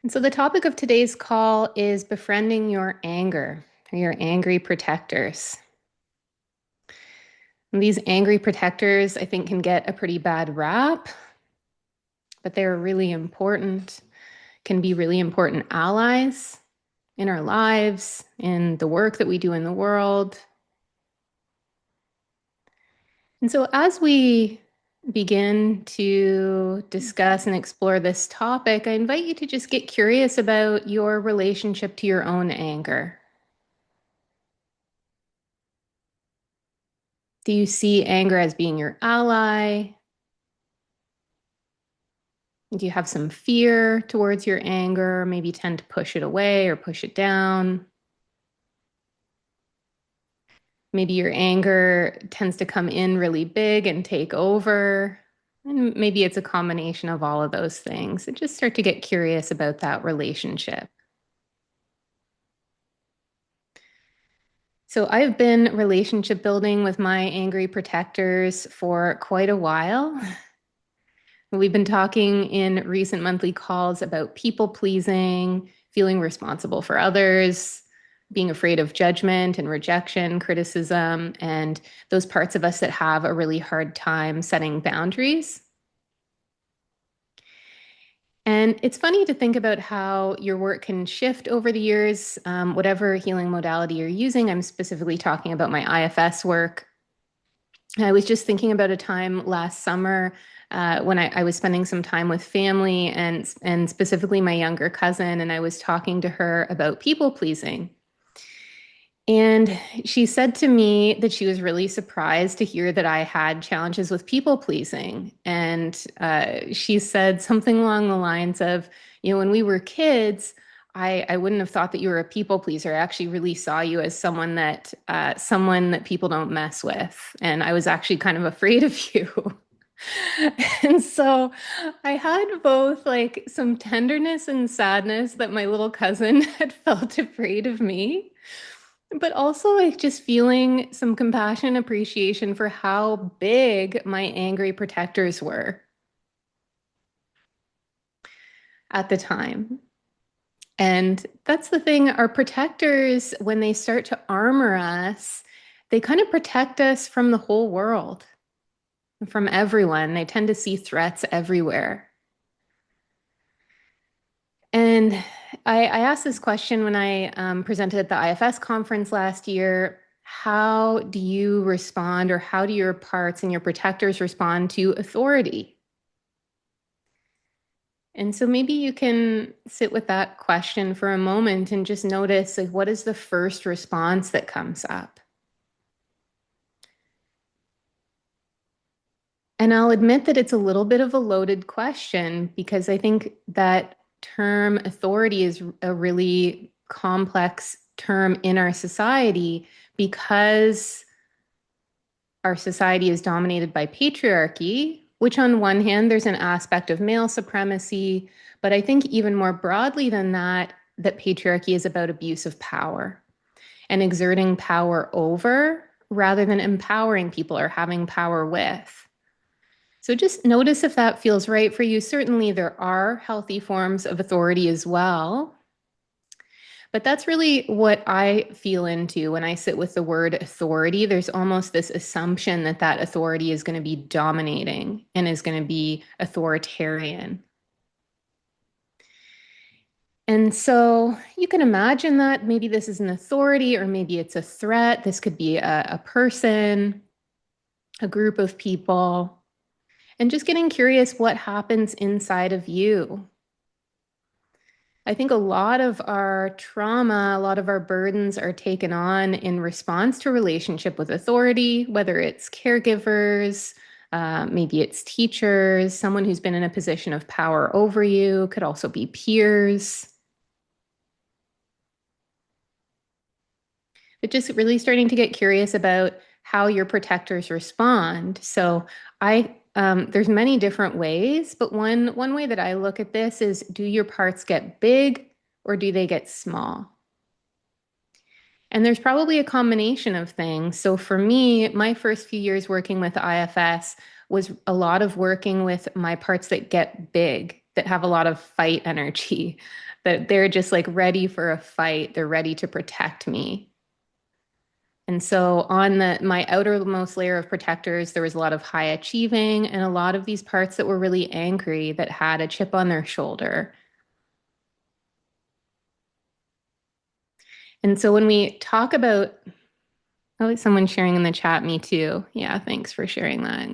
And so the topic of today's call is befriending your anger or your angry protectors. And these angry protectors, I think, can get a pretty bad rap, but they're really important, can be really important allies in our lives, in the work that we do in the world. And so as we begin to discuss and explore this topic, I invite you to just get curious about your relationship to your own anger. Do you see anger as being your ally? Do you have some fear towards your anger? Maybe tend to push it away or push it down? Maybe your anger tends to come in really big and take over. And maybe it's a combination of all of those things. And just start to get curious about that relationship. So I've been relationship building with my angry protectors for quite a while. We've been talking in recent monthly calls about people pleasing, feeling responsible for others, being afraid of judgment and rejection, criticism, and those parts of us that have a really hard time setting boundaries. And it's funny to think about how your work can shift over the years, whatever healing modality you're using. I'm specifically talking about my IFS work. I was just thinking about a time last summer when I was spending some time with family and specifically my younger cousin, and I was talking to her about people pleasing. And she said to me that she was really surprised to hear that I had challenges with people pleasing. And she said something along the lines of, when we were kids, I wouldn't have thought that you were a people pleaser. I actually really saw you as someone that people don't mess with. And I was actually kind of afraid of you. And so I had both like some tenderness and sadness that my little cousin had felt afraid of me, but also like just feeling some compassion and appreciation for how big my angry protectors were at the time. And that's the thing, our protectors, when they start to armor us, they kind of protect us from the whole world, from everyone. They tend to see threats everywhere. And I asked this question when I presented at the IFS conference last year. How do you respond, or how do your parts and your protectors respond to authority? And so maybe you can sit with that question for a moment and just notice, like, what is the first response that comes up? And I'll admit that it's a little bit of a loaded question because I think that term authority is a really complex term in our society because our society is dominated by patriarchy, which on one hand, there's an aspect of male supremacy, but I think even more broadly than that, that patriarchy is about abuse of power and exerting power over rather than empowering people or having power with. So just notice if that feels right for you. Certainly, there are healthy forms of authority as well. But that's really what I feel into when I sit with the word authority. There's almost this assumption that that authority is going to be dominating and is going to be authoritarian. And so you can imagine that maybe this is an authority or maybe it's a threat. This could be a person, a group of people. And just getting curious what happens inside of you. I think a lot of our trauma, a lot of our burdens are taken on in response to relationship with authority, whether it's caregivers, maybe it's teachers, someone who's been in a position of power over you, could also be peers. But just really starting to get curious about how your protectors respond. So there's many different ways, but one way that I look at this is, do your parts get big or do they get small? And there's probably a combination of things. So for me, my first few years working with IFS was a lot of working with my parts that get big that have a lot of fight energy, that they're just like ready for a fight. They're ready to protect me. And so on my outermost layer of protectors, there was a lot of high achieving and a lot of these parts that were really angry that had a chip on their shoulder. And so when we talk about, oh, someone sharing in the chat, me too. Yeah, thanks for sharing that.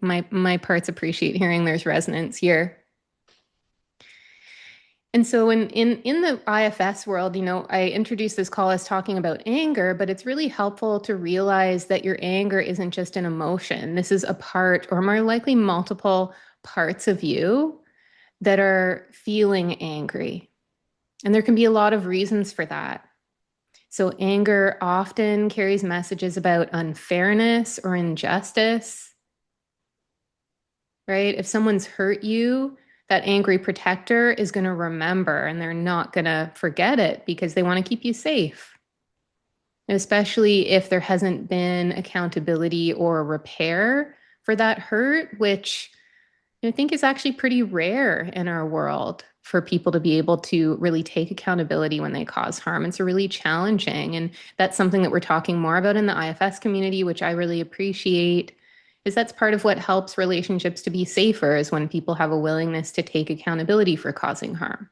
My parts appreciate hearing there's resonance here. And so in the IFS world, I introduced this call as talking about anger, but it's really helpful to realize that your anger isn't just an emotion. This is a part, or more likely multiple parts of you that are feeling angry. And there can be a lot of reasons for that. So anger often carries messages about unfairness or injustice, right? If someone's hurt you, that angry protector is going to remember and they're not going to forget it because they want to keep you safe. Especially if there hasn't been accountability or repair for that hurt, which I think is actually pretty rare in our world for people to be able to really take accountability when they cause harm. It's really challenging. And that's something that we're talking more about in the IFS community, which I really appreciate, is that's part of what helps relationships to be safer is when people have a willingness to take accountability for causing harm.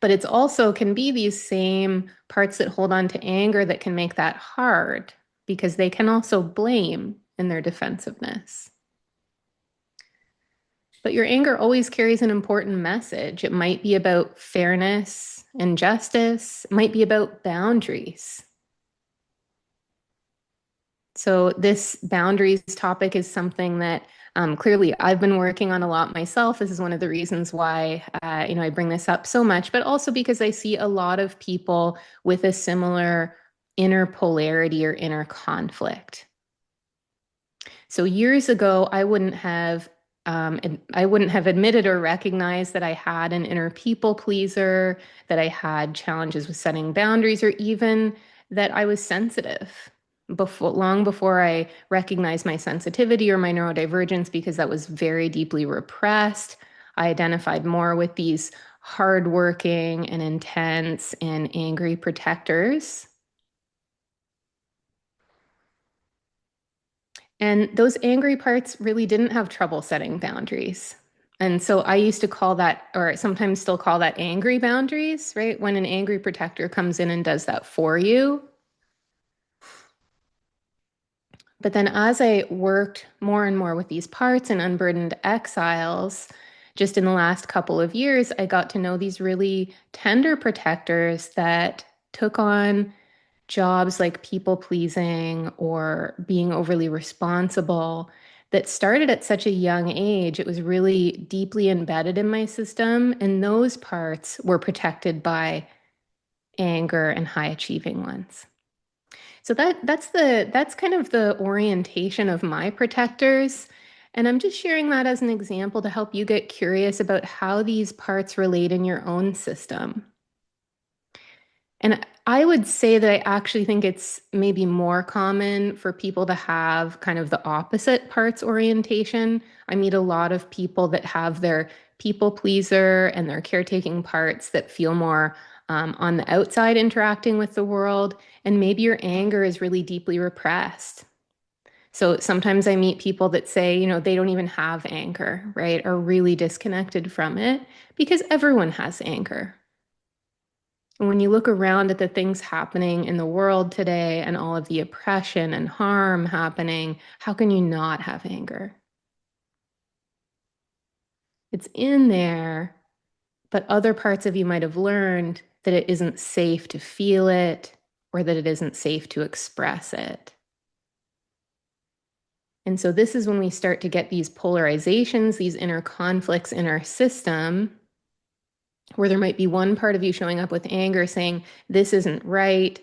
But it's also can be these same parts that hold on to anger that can make that hard because they can also blame in their defensiveness. But your anger always carries an important message. It might be about fairness and justice. It might be about boundaries. So this boundaries topic is something that clearly I've been working on a lot myself. This is one of the reasons why I bring this up so much, but also because I see a lot of people with a similar inner polarity or inner conflict. So years ago, I wouldn't have admitted or recognized that I had an inner people pleaser, that I had challenges with setting boundaries, or even that I was sensitive long before I recognized my sensitivity or my neurodivergence, because that was very deeply repressed. I identified more with these hardworking and intense and angry protectors. And those angry parts really didn't have trouble setting boundaries. And so I used to call that, or sometimes still call that angry boundaries, right? When an angry protector comes in and does that for you. But then as I worked more and more with these parts and unburdened exiles, just in the last couple of years, I got to know these really tender protectors that took on jobs like people pleasing or being overly responsible that started at such a young age. It was really deeply embedded in my system. And those parts were protected by anger and high achieving ones. So that's kind of the orientation of my protectors. And I'm just sharing that as an example to help you get curious about how these parts relate in your own system. And I would say that I actually think it's maybe more common for people to have kind of the opposite parts orientation. I meet a lot of people that have their people pleaser and their caretaking parts that feel more on the outside interacting with the world. And maybe your anger is really deeply repressed. So sometimes I meet people that say, they don't even have anger, right? Are really disconnected from it because everyone has anger. And when you look around at the things happening in the world today and all of the oppression and harm happening, how can you not have anger? It's in there, but other parts of you might have learned that it isn't safe to feel it or that it isn't safe to express it. And so this is when we start to get these polarizations, these inner conflicts in our system, where there might be one part of you showing up with anger saying, this isn't right.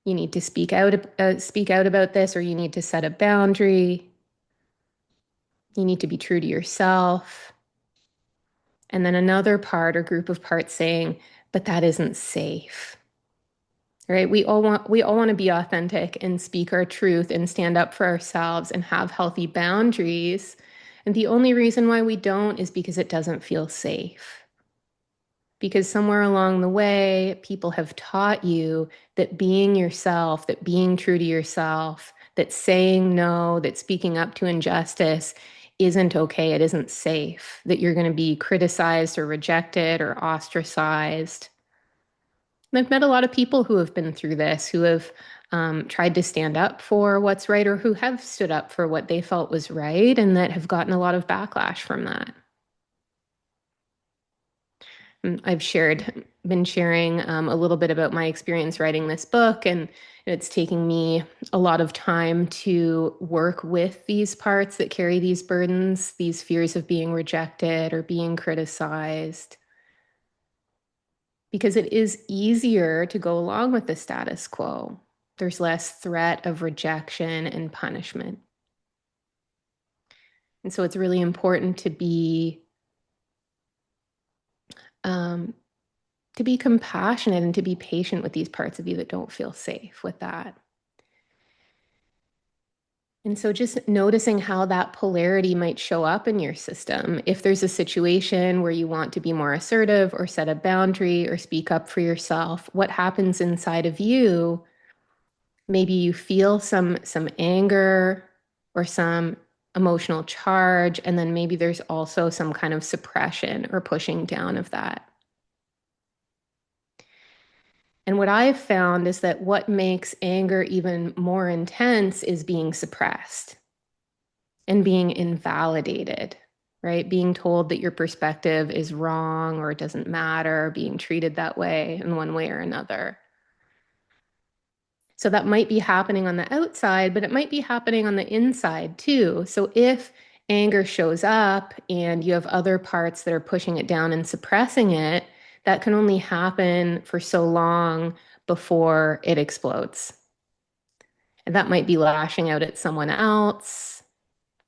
You need to speak out about this, or you need to set a boundary. You need to be true to yourself. And then another part or group of parts saying, but that isn't safe. Right? We all want to be authentic and speak our truth and stand up for ourselves and have healthy boundaries. And the only reason why we don't is because it doesn't feel safe. Because somewhere along the way, people have taught you that being yourself, that being true to yourself, that saying no, that speaking up to injustice isn't okay, it isn't safe, that you're going to be criticized or rejected or ostracized. And I've met a lot of people who have been through this, who have tried to stand up for what's right or who have stood up for what they felt was right and that have gotten a lot of backlash from that. Been sharing a little bit about my experience writing this book, and it's taking me a lot of time to work with these parts that carry these burdens, these fears of being rejected or being criticized, because it is easier to go along with the status quo. There's less threat of rejection and punishment. And so it's really important um, to be compassionate and to be patient with these parts of you that don't feel safe with that. And so just noticing how that polarity might show up in your system. If there's a situation where you want to be more assertive or set a boundary or speak up for yourself, what happens inside of you? Maybe you feel some anger or some emotional charge, and then maybe there's also some kind of suppression or pushing down of that. And what I've found is that what makes anger even more intense is being suppressed and being invalidated, right? Being told that your perspective is wrong or it doesn't matter, being treated that way in one way or another. So that might be happening on the outside, but it might be happening on the inside too. So if anger shows up and you have other parts that are pushing it down and suppressing it, that can only happen for so long before it explodes. And that might be lashing out at someone else.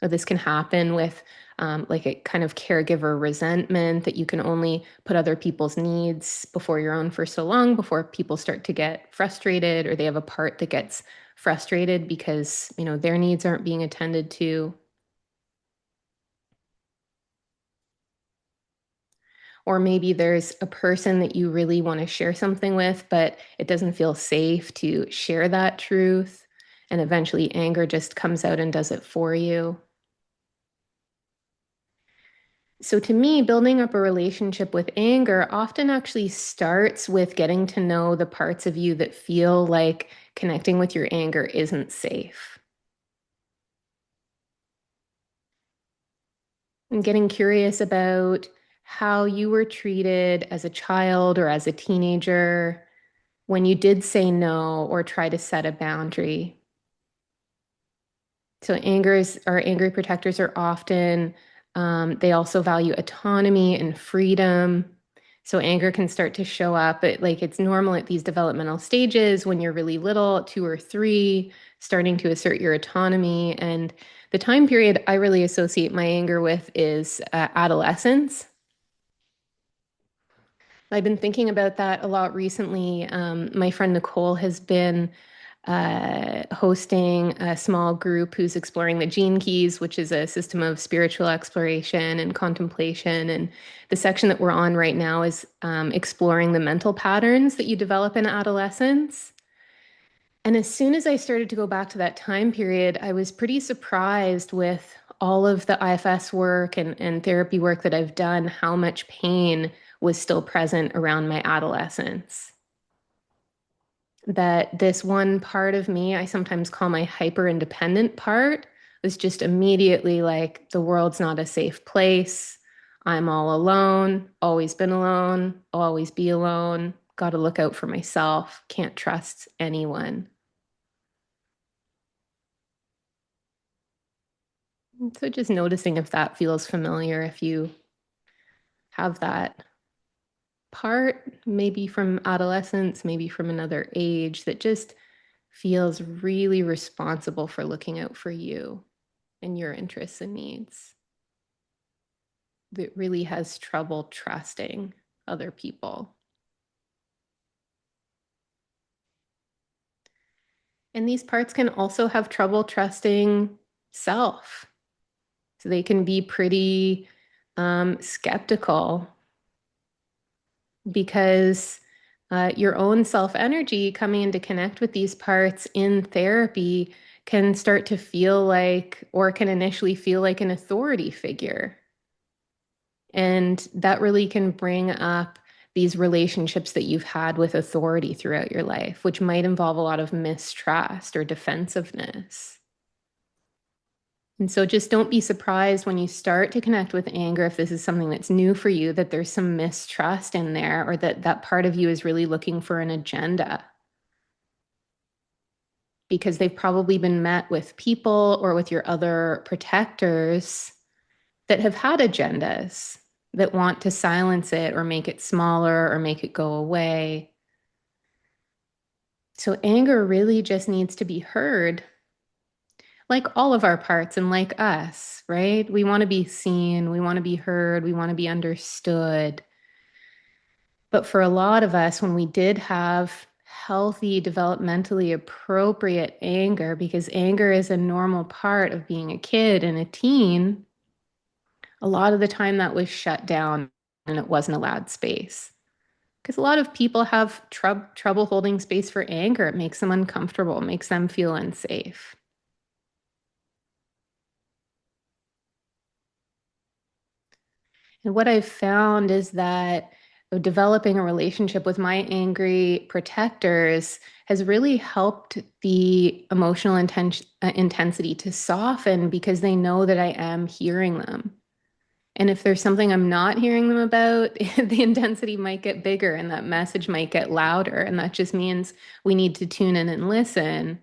Or this can happen with like a kind of caregiver resentment that you can only put other people's needs before your own for so long before people start to get frustrated or they have a part that gets frustrated because, their needs aren't being attended to. Or maybe there's a person that you really want to share something with, but it doesn't feel safe to share that truth. And eventually anger just comes out and does it for you. So, to me, building up a relationship with anger often actually starts with getting to know the parts of you that feel like connecting with your anger isn't safe. And getting curious about how you were treated as a child or as a teenager when you did say no or try to set a boundary. So our angry protectors are often, they also value autonomy and freedom. So anger can start to show up, but like it's normal at these developmental stages when you're really little, 2 or 3, starting to assert your autonomy. And the time period I really associate my anger with is adolescence. I've been thinking about that a lot recently. My friend Nicole has been hosting a small group who's exploring the gene keys, which is a system of spiritual exploration and contemplation. And the section that we're on right now is exploring the mental patterns that you develop in adolescence. And as soon as I started to go back to that time period, I was pretty surprised with all of the IFS work and therapy work that I've done, how much pain was still present around my adolescence. That this one part of me, I sometimes call my hyper independent part, was just immediately like, the world's not a safe place. I'm all alone, always been alone, always be alone, got to look out for myself, can't trust anyone. So just noticing if that feels familiar, if you have that part, maybe from adolescence, maybe from another age, that just feels really responsible for looking out for you and your interests and needs, that really has trouble trusting other people. And these parts can also have trouble trusting self. So they can be pretty skeptical because your own self energy coming in to connect with these parts in therapy can start to feel like, or can initially feel like, an authority figure. And that really can bring up these relationships that you've had with authority throughout your life, which might involve a lot of mistrust or defensiveness. And so just don't be surprised when you start to connect with anger, if this is something that's new for you, that there's some mistrust in there, or that that part of you is really looking for an agenda. Because they've probably been met with people or with your other protectors that have had agendas that want to silence it or make it smaller or make it go away. So anger really just needs to be heard, like all of our parts and like us, right? We want to be seen, we want to be heard, we want to be understood. But for a lot of us, when we did have healthy, developmentally appropriate anger, because anger is a normal part of being a kid and a teen, a lot of the time that was shut down and it wasn't allowed space. Because a lot of people have trouble holding space for anger. It makes them uncomfortable, makes them feel unsafe. And what I've found is that developing a relationship with my angry protectors has really helped the emotional intensity to soften because they know that I am hearing them. And if there's something I'm not hearing them about, the intensity might get bigger and that message might get louder. And that just means we need to tune in and listen,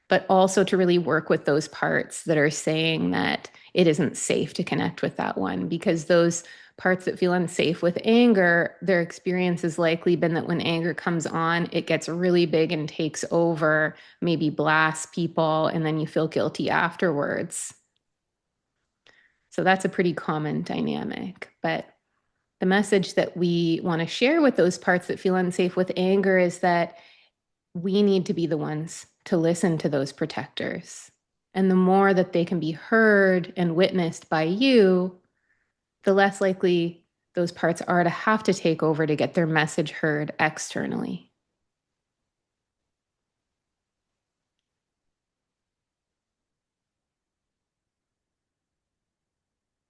but also to really work with those parts that are saying that it isn't safe to connect with that one, because those parts that feel unsafe with anger, their experience has likely been that when anger comes on, it gets really big and takes over, maybe blasts people, and then you feel guilty afterwards. So that's a pretty common dynamic. But the message that we want to share with those parts that feel unsafe with anger is that we need to be the ones to listen to those protectors. And the more that they can be heard and witnessed by you, the less likely those parts are to have to take over to get their message heard externally.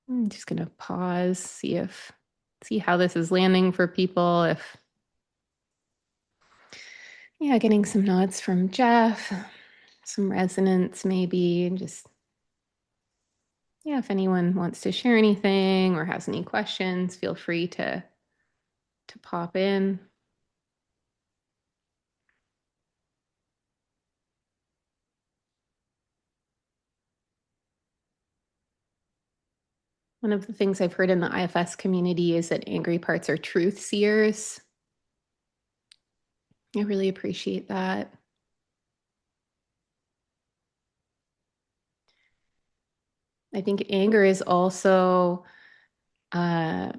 I'm just going to pause, see how this is landing for people. If, yeah, getting some nods from Jeff, some resonance maybe, and just, yeah, if anyone wants to share anything or has any questions, feel free to pop in. One of the things I've heard in the IFS community is that angry parts are truth-seers. I really appreciate that. I think anger is also a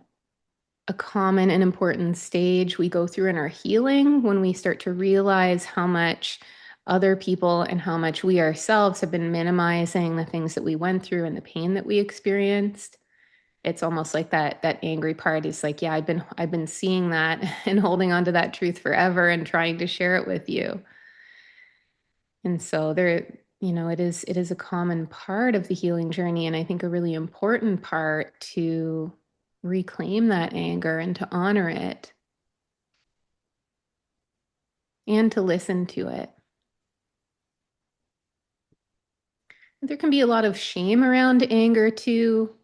common and important stage we go through in our healing when we start to realize how much other people and how much we ourselves have been minimizing the things that we went through and the pain that we experienced. It's almost like that angry part is like, yeah, I've been seeing that and holding on to that truth forever and trying to share it with you. And so there, it is a common part of the healing journey, and I think a really important part to reclaim that anger and to honor it and to listen to it. There can be a lot of shame around anger too.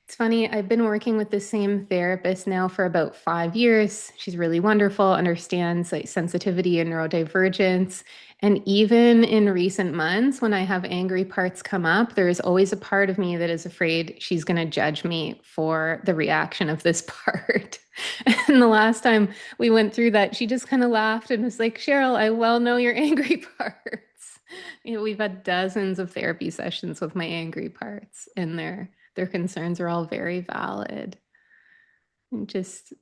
It's funny, I've been working with the same therapist now for about 5 years. She's really wonderful, understands like sensitivity and neurodivergence. And even in recent months, when I have angry parts come up, there's always a part of me that is afraid she's going to judge me for the reaction of this part. And the last time we went through that, she just kind of laughed and was like, Cheryl, I well know your angry parts. We've had dozens of therapy sessions with my angry parts in there. Their concerns are all very valid. And just,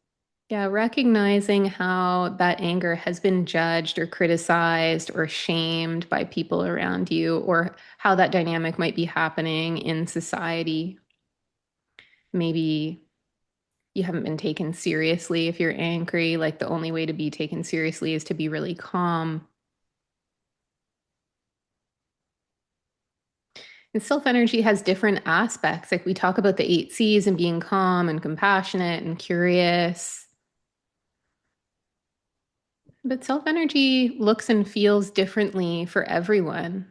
Yeah, recognizing how that anger has been judged or criticized or shamed by people around you, or how that dynamic might be happening in society. Maybe you haven't been taken seriously if you're angry, like the only way to be taken seriously is to be really calm. And self energy has different aspects. Like we talk about the eight C's and being calm and compassionate and curious. But self energy looks and feels differently for everyone.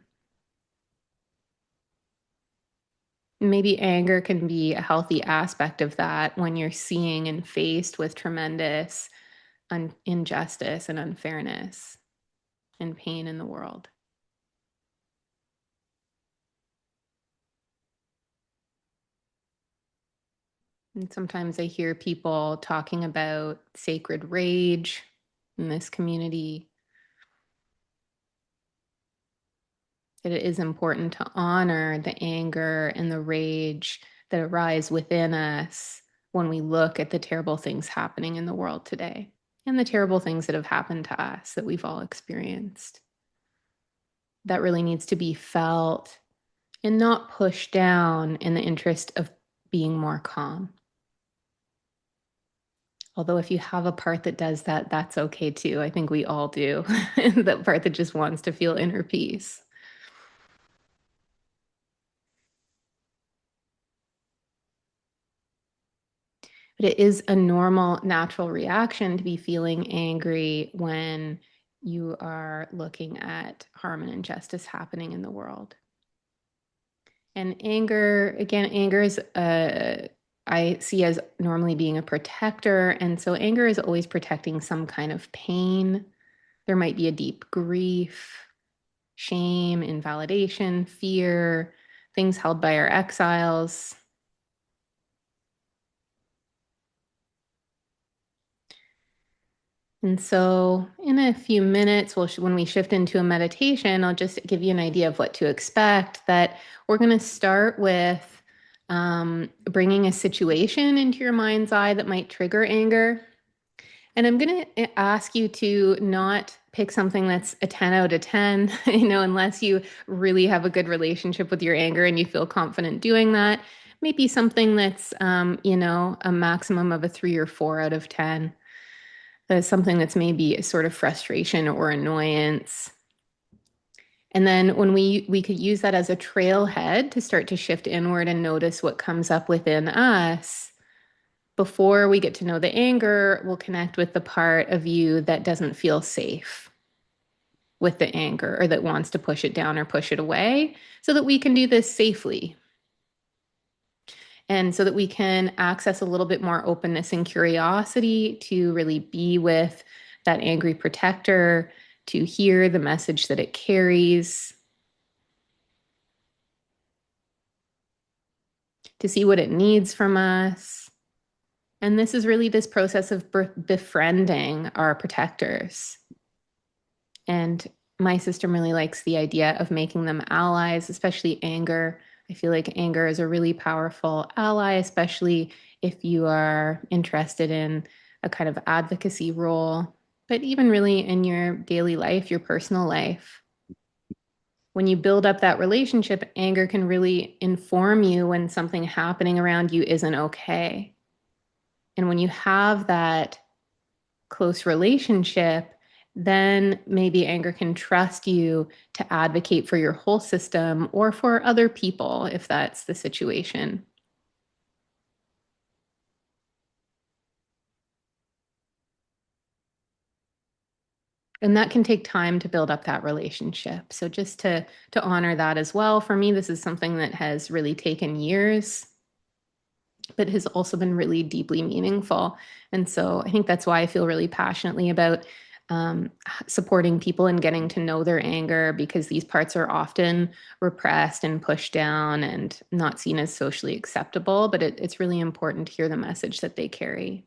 Maybe anger can be a healthy aspect of that when you're seeing and faced with tremendous injustice and unfairness and pain in the world. And sometimes I hear people talking about sacred rage in this community, that it is important to honor the anger and the rage that arise within us when we look at the terrible things happening in the world today and the terrible things that have happened to us that we've all experienced. That really needs to be felt and not pushed down in the interest of being more calm. Although, if you have a part that does that, that's okay too. I think we all do. That part that just wants to feel inner peace. But it is a normal, natural reaction to be feeling angry when you are looking at harm and injustice happening in the world. And anger, again, anger is I see as normally being a protector. And so anger is always protecting some kind of pain. There might be a deep grief, shame, invalidation, fear, things held by our exiles. And so, in a few minutes, when we shift into a meditation, I'll just give you an idea of what to expect. That we're going to start with bringing a situation into your mind's eye that might trigger anger. And I'm going to ask you to not pick something that's a 10 out of 10, unless you really have a good relationship with your anger and you feel confident doing that. Maybe something that's, a maximum of a 3 or 4 out of 10. That's something that's maybe a sort of frustration or annoyance. And then when we could use that as a trailhead to start to shift inward and notice what comes up within us. Before we get to know the anger, we'll connect with the part of you that doesn't feel safe with the anger or that wants to push it down or push it away so that we can do this safely. And so that we can access a little bit more openness and curiosity to really be with that angry protector, to hear the message that it carries, to see what it needs from us. And this is really this process of befriending our protectors. And my system really likes the idea of making them allies, especially anger. I feel like anger is a really powerful ally, especially if you are interested in a kind of advocacy role, but even really in your daily life, your personal life. When you build up that relationship, anger can really inform you when something happening around you isn't okay. And when you have that close relationship, then maybe anger can trust you to advocate for your whole system or for other people if that's the situation. And that can take time to build up that relationship. So just to honor that as well. For me, this is something that has really taken years, but has also been really deeply meaningful. And so I think that's why I feel really passionately about supporting people and getting to know their anger, because these parts are often repressed and pushed down and not seen as socially acceptable. But it's really important to hear the message that they carry.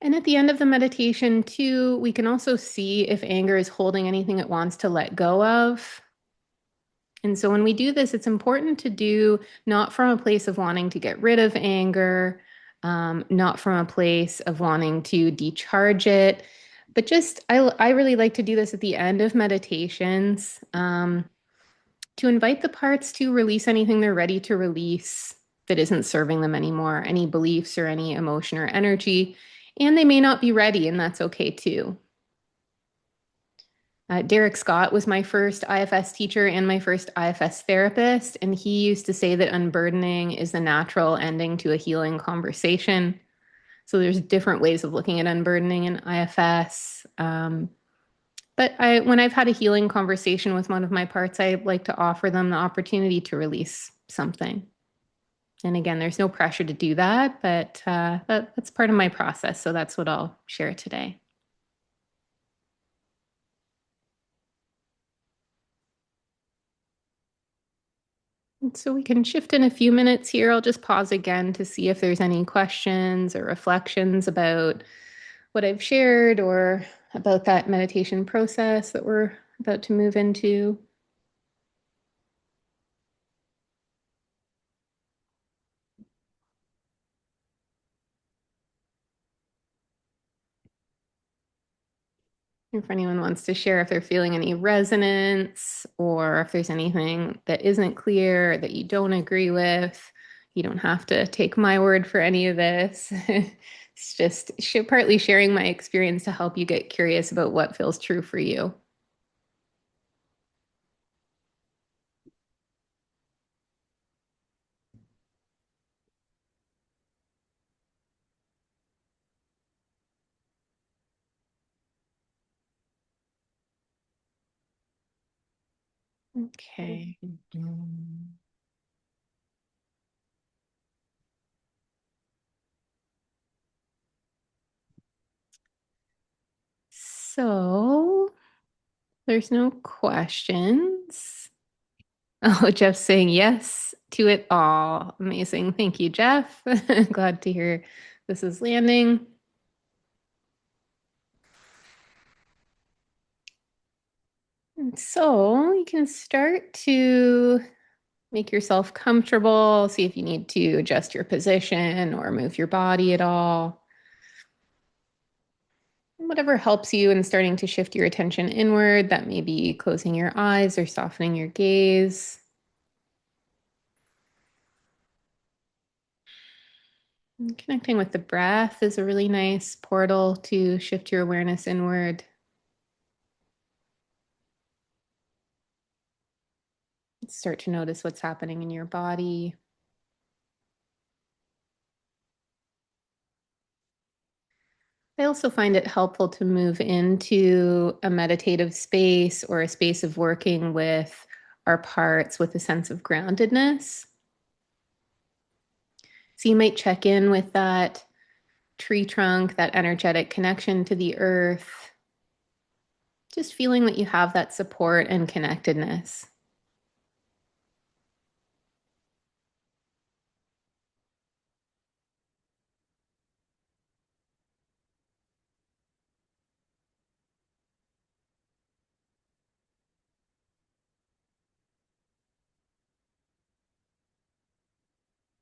And at the end of the meditation, too, we can also see if anger is holding anything it wants to let go of. And so when we do this, it's important to do not from a place of wanting to get rid of anger, not from a place of wanting to decharge it, but just I really like to do this at the end of meditations, to invite the parts to release anything they're ready to release that isn't serving them anymore, any beliefs or any emotion or energy. And they may not be ready, and that's okay too. Derek Scott was my first IFS teacher and my first IFS therapist, and he used to say that unburdening is the natural ending to a healing conversation. So there's different ways of looking at unburdening in IFS. When I've had a healing conversation with one of my parts, I like to offer them the opportunity to release something. And again, there's no pressure to do that, but that's part of my process. So that's what I'll share today. So we can shift in a few minutes here. I'll just pause again to see if there's any questions or reflections about what I've shared or about that meditation process that we're about to move into. If anyone wants to share if they're feeling any resonance or if there's anything that isn't clear that you don't agree with, you don't have to take my word for any of this. It's just partly sharing my experience to help you get curious about what feels true for you. Okay. So there's no questions. Oh, Jeff's saying yes to it all. Amazing. Thank you, Jeff. Glad to hear this is landing. And so you can start to make yourself comfortable. See if you need to adjust your position or move your body at all. Whatever helps you in starting to shift your attention inward, that may be closing your eyes or softening your gaze. And connecting with the breath is a really nice portal to shift your awareness inward. Start to notice what's happening in your body. I also find it helpful to move into a meditative space or a space of working with our parts with a sense of groundedness. So you might check in with that tree trunk, that energetic connection to the earth, just feeling that you have that support and connectedness.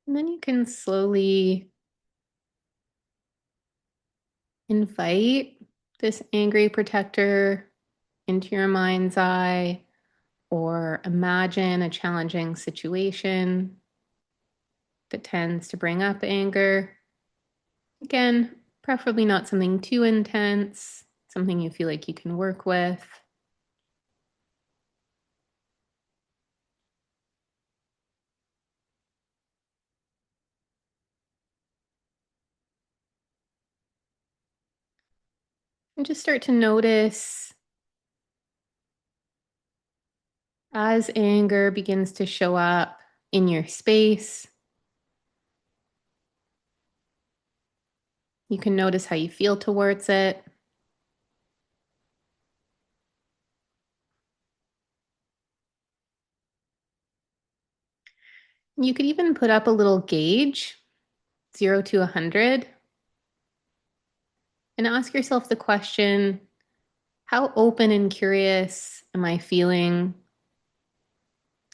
And then you can slowly invite this angry protector into your mind's eye or imagine a challenging situation that tends to bring up anger. Again, preferably not something too intense, something you feel like you can work with. And just start to notice as anger begins to show up in your space. You can notice how you feel towards it. You could even put up a little gauge, 0 to 100, and ask yourself the question, how open and curious am I feeling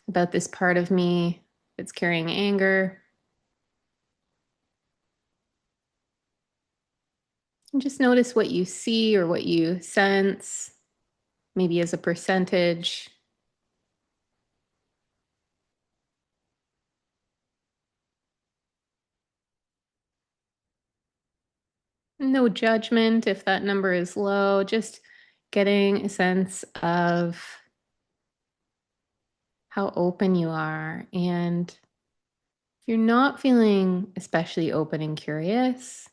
about this part of me that's carrying anger? And just notice what you see or what you sense, maybe as a percentage. No judgment if that number is low, just getting a sense of how open you are. And if you're not feeling especially open and curious,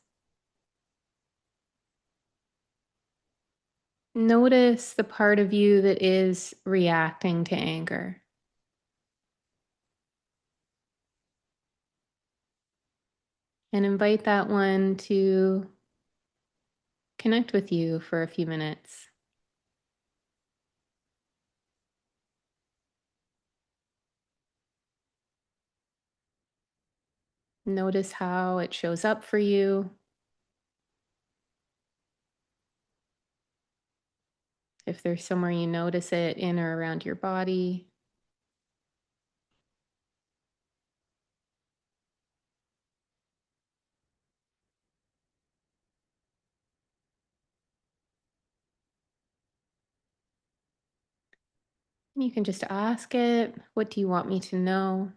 notice the part of you that is reacting to anger and invite that one to connect with you for a few minutes. Notice how it shows up for you. If there's somewhere you notice it in or around your body. You can just ask it, what do you want me to know?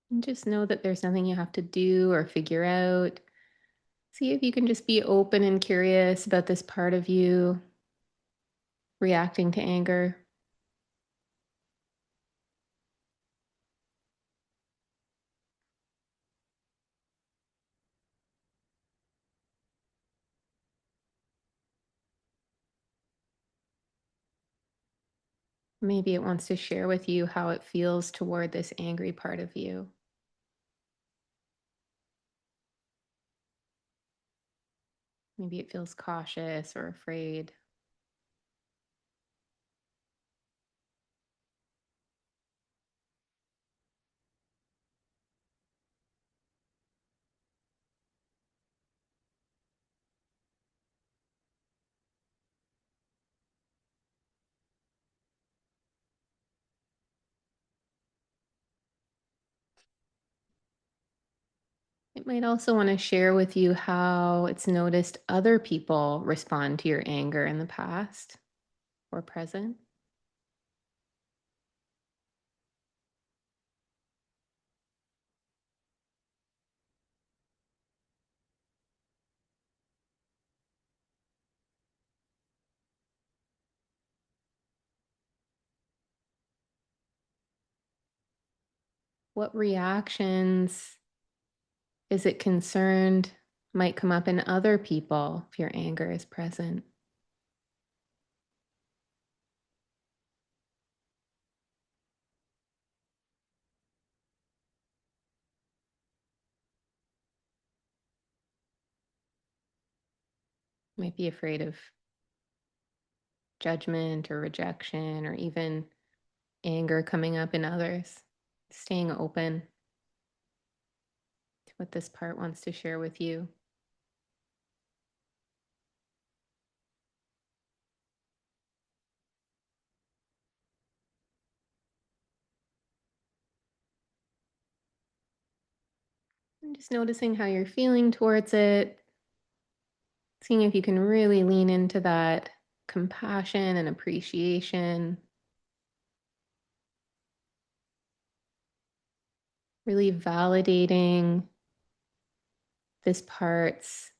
And just know that there's nothing you have to do or figure out. See if you can just be open and curious about this part of you reacting to anger. Maybe it wants to share with you how it feels toward this angry part of you. Maybe it feels cautious or afraid. It might also want to share with you how it's noticed other people respond to your anger in the past or present. What reactions is it concerned might come up in other people if your anger is present? Might be afraid of judgment or rejection or even anger coming up in others. Staying open to what this part wants to share with you. And just noticing how you're feeling towards it, seeing if you can really lean into that compassion and appreciation, really validating this part's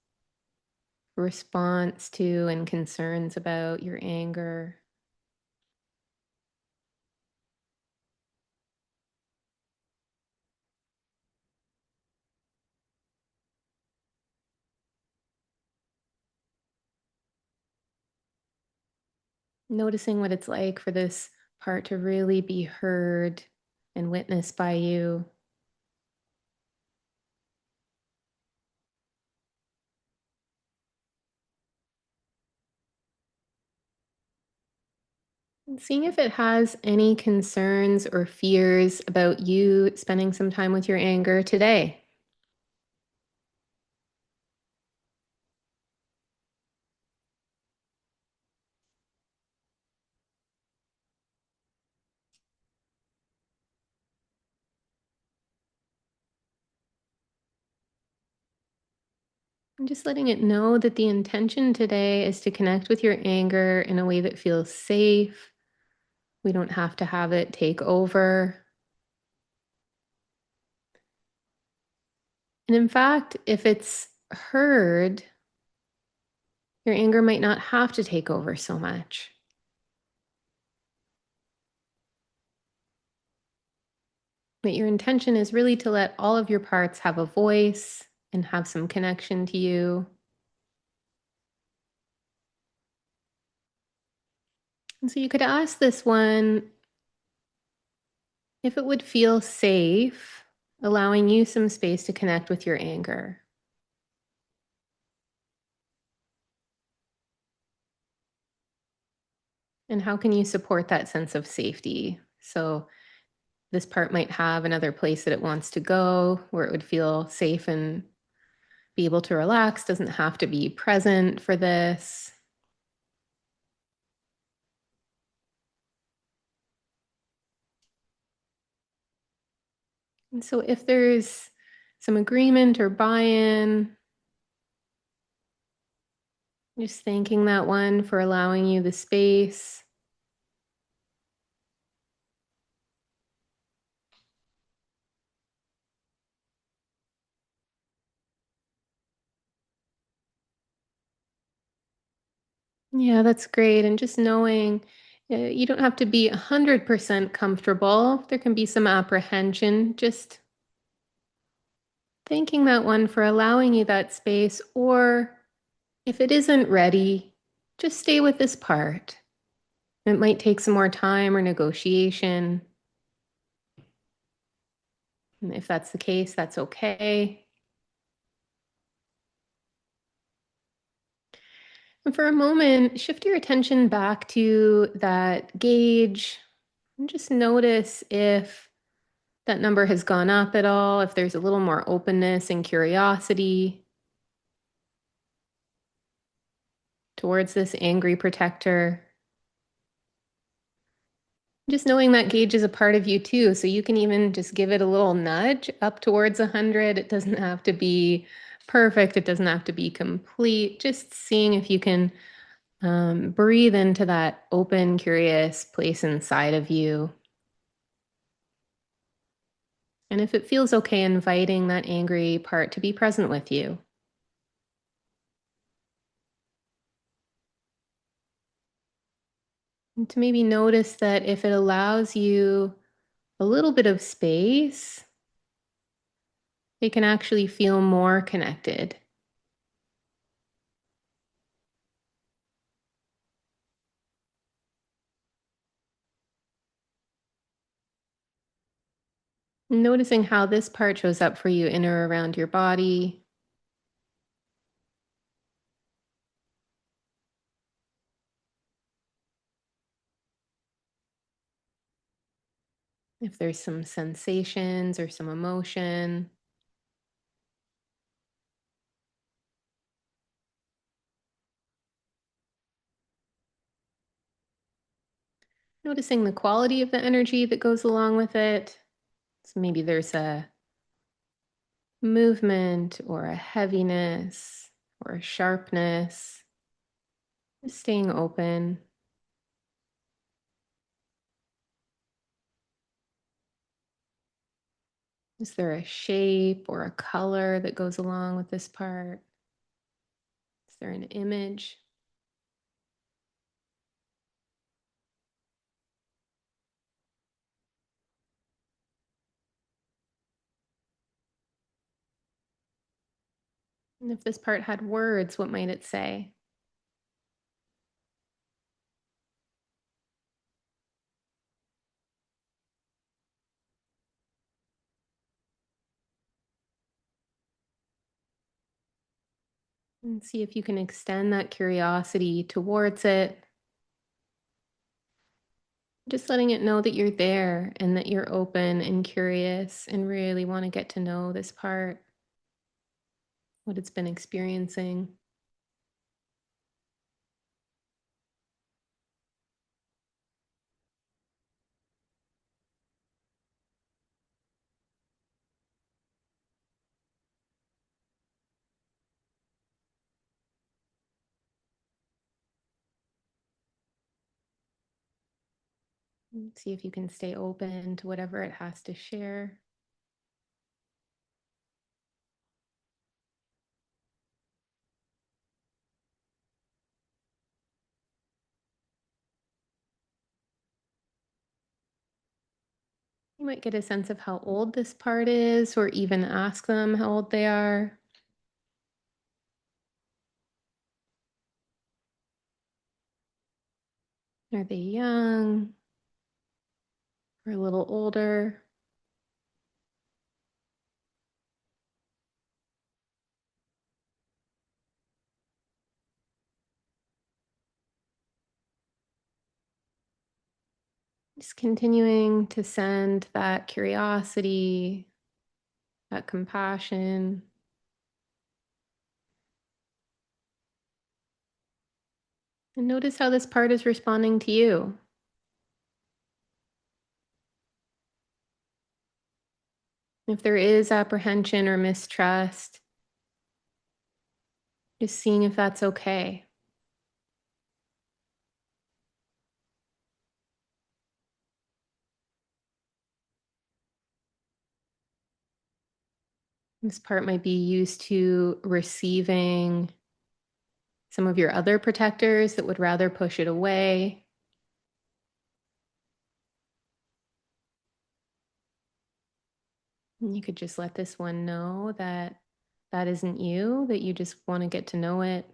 response to and concerns about your anger. Noticing what it's like for this part to really be heard and witnessed by you. And seeing if it has any concerns or fears about you spending some time with your anger today. And just letting it know that the intention today is to connect with your anger in a way that feels safe. We don't have to have it take over. And in fact, if it's heard, your anger might not have to take over so much. But your intention is really to let all of your parts have a voice and have some connection to you. And so you could ask this one if it would feel safe, allowing you some space to connect with your anger. And how can you support that sense of safety? So this part might have another place that it wants to go where it would feel safe and be able to relax, doesn't have to be present for this. And so if there's some agreement or buy-in, just thanking that one for allowing you the space. Yeah, that's great. And just knowing you don't have to be 100% comfortable. There can be some apprehension. Just thanking that one for allowing you that space. Or if it isn't ready, just stay with this part. It might take some more time or negotiation. And if that's the case, that's okay. And for a moment, shift your attention back to that gauge and just notice if that number has gone up at all, if there's a little more openness and curiosity towards this angry protector. Just knowing that gauge is a part of you too. So you can even just give it a little nudge up towards 100. It doesn't have to be perfect. It doesn't have to be complete. Just seeing if you can breathe into that open, curious place inside of you. And if it feels okay, inviting that angry part to be present with you. And to maybe notice that if it allows you a little bit of space, they can actually feel more connected. Noticing how this part shows up for you in or around your body. If there's some sensations or some emotion. Noticing the quality of the energy that goes along with it. So maybe there's a movement or a heaviness or a sharpness. Just staying open. Is there a shape or a color that goes along with this part? Is there an image? And if this part had words, what might it say? And see if you can extend that curiosity towards it. Just letting it know that you're there and that you're open and curious and really want to get to know this part, what it's been experiencing. See if you can stay open to whatever it has to share. You might get a sense of how old this part is, or even ask them how old they are. Are they young or a little older? Just continuing to send that curiosity, that compassion. And notice how this part is responding to you. If there is apprehension or mistrust, just seeing if that's okay. This part might be used to receiving some of your other protectors that would rather push it away. And you could just let this one know that that isn't you, that you just want to get to know it.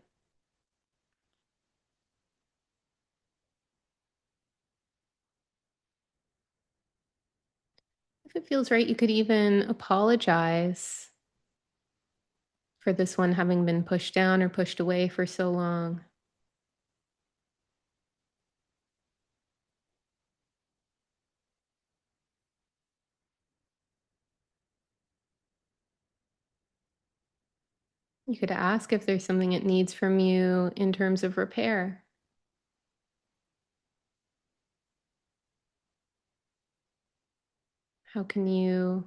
If it feels right, you could even apologize for this one having been pushed down or pushed away for so long. You could ask if there's something it needs from you in terms of repair. How can you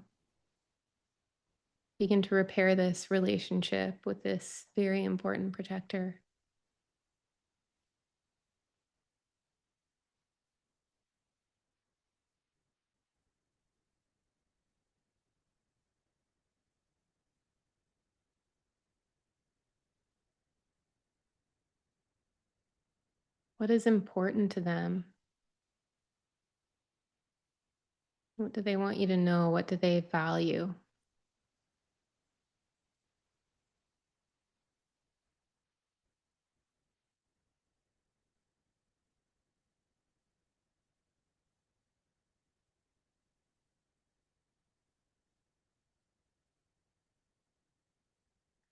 begin to repair this relationship with this very important protector? What is important to them? What do they want you to know? What do they value?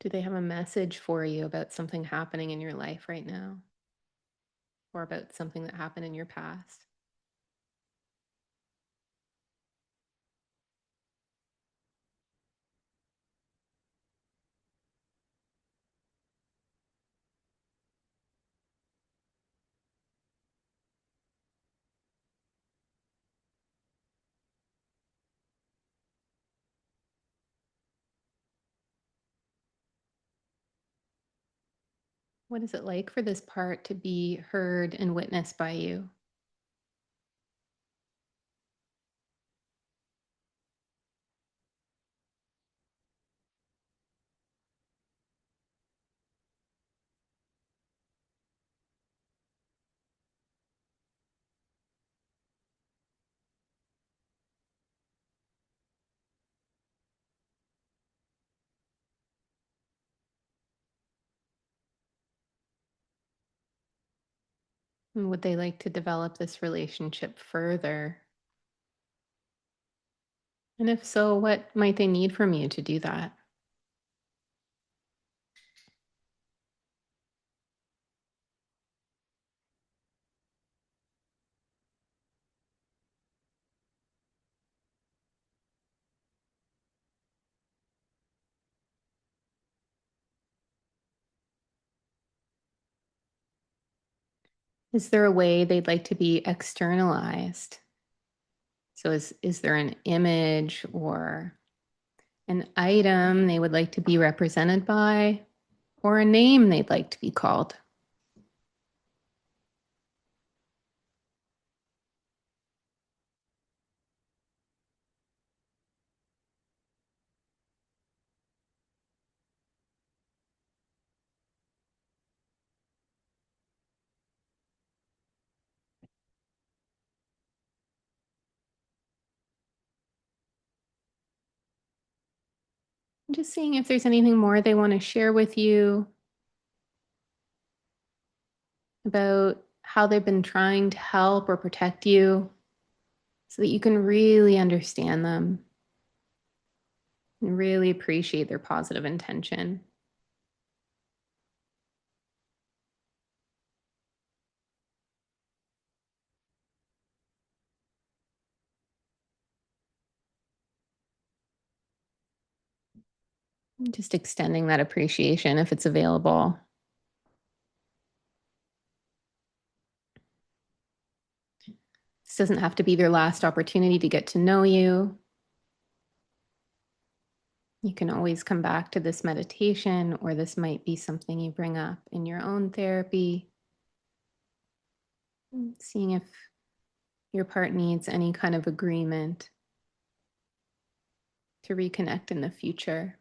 Do they have a message for you about something happening in your life right now, or about something that happened in your past? What is it like for this part to be heard and witnessed by you? And would they like to develop this relationship further? And if so, what might they need from you to do that? Is there a way they'd like to be externalized? So is there an image or an item they would like to be represented by, or a name they'd like to be called? Just seeing if there's anything more they want to share with you about how they've been trying to help or protect you so that you can really understand them and really appreciate their positive intention. Just extending that appreciation if it's available. This doesn't have to be their last opportunity to get to know you. You can always come back to this meditation, or this might be something you bring up in your own therapy, seeing if your part needs any kind of agreement to reconnect in the future.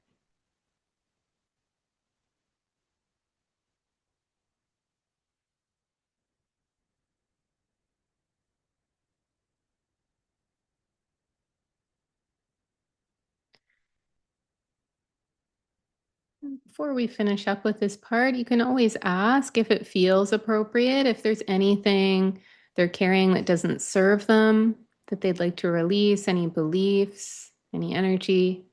Before we finish up with this part, you can always ask if it feels appropriate, if there's anything they're carrying that doesn't serve them, that they'd like to release, any beliefs, any energy.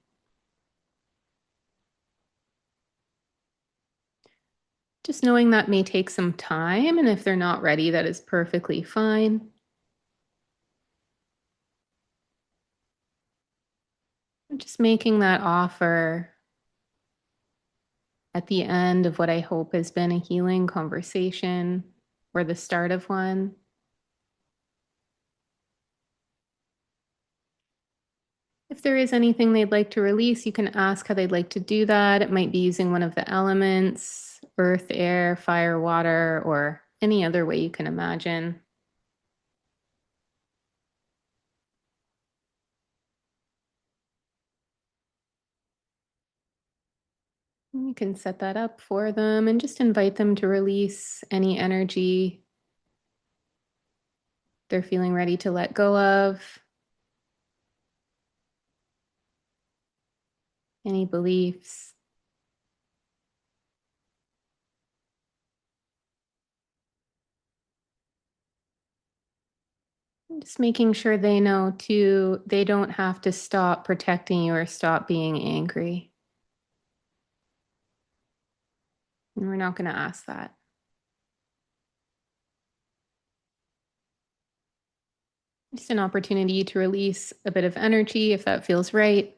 Just knowing that may take some time, and if they're not ready, that is perfectly fine. Just making that offer at the end of what I hope has been a healing conversation or the start of one. If there is anything they'd like to release, you can ask how they'd like to do that. It might be using one of the elements, earth, air, fire, water, or any other way you can imagine. You can set that up for them and just invite them to release any energy they're feeling ready to let go of, any beliefs. Just making sure they know too, they don't have to stop protecting you or stop being angry. And we're not going to ask that. Just an opportunity to release a bit of energy if that feels right.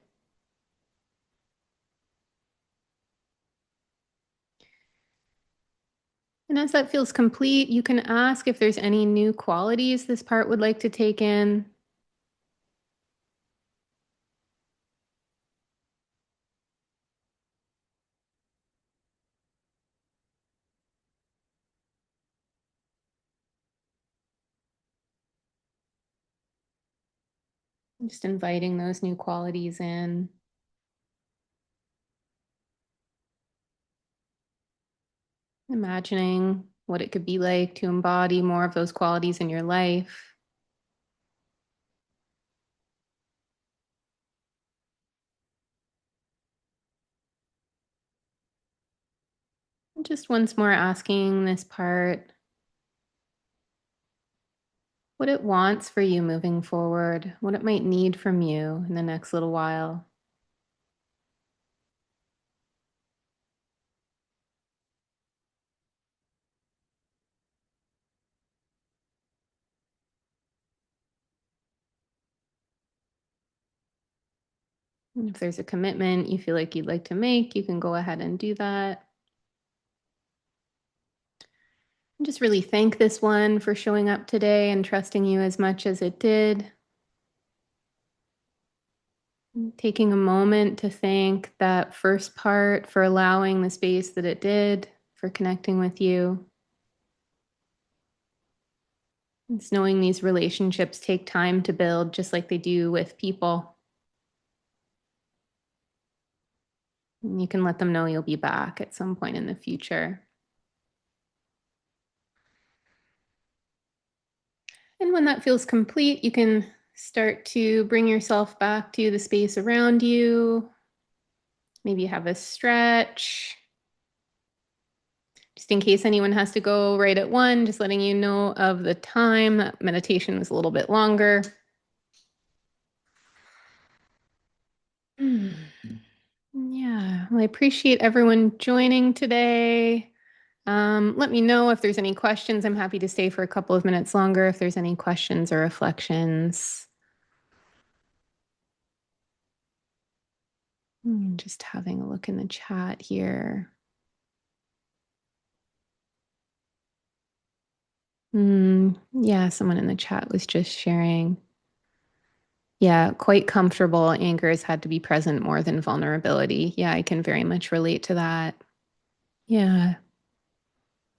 And as that feels complete, you can ask if there's any new qualities this part would like to take in. Just inviting those new qualities in. Imagining what it could be like to embody more of those qualities in your life. And just once more asking this part what it wants for you moving forward, what it might need from you in the next little while. And if there's a commitment you feel like you'd like to make, you can go ahead and do that. And just really thank this one for showing up today and trusting you as much as it did. Taking a moment to thank that first part for allowing the space that it did, for connecting with you. It's knowing these relationships take time to build, just like they do with people. And you can let them know you'll be back at some point in the future. And when that feels complete, you can start to bring yourself back to the space around you. Maybe have a stretch. Just in case anyone has to go right at 1, just letting you know of the time. That meditation was a little bit longer. Yeah, well, I appreciate everyone joining today. Let me know if there's any questions. I'm happy to stay for a couple of minutes longer if there's any questions or reflections. Just having a look in the chat here. Yeah, someone in the chat was just sharing. Yeah, quite comfortable. Anger has had to be present more than vulnerability. Yeah, I can very much relate to that. Yeah.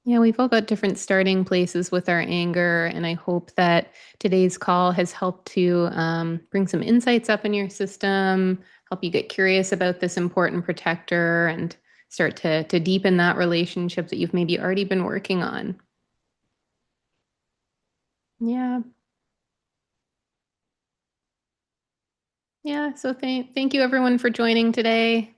Yeah, we've all got different starting places with our anger, and I hope that today's call has helped to bring some insights up in your system, help you get curious about this important protector, and start to deepen that relationship that you've maybe already been working on. Yeah, yeah. So thank you everyone for joining today.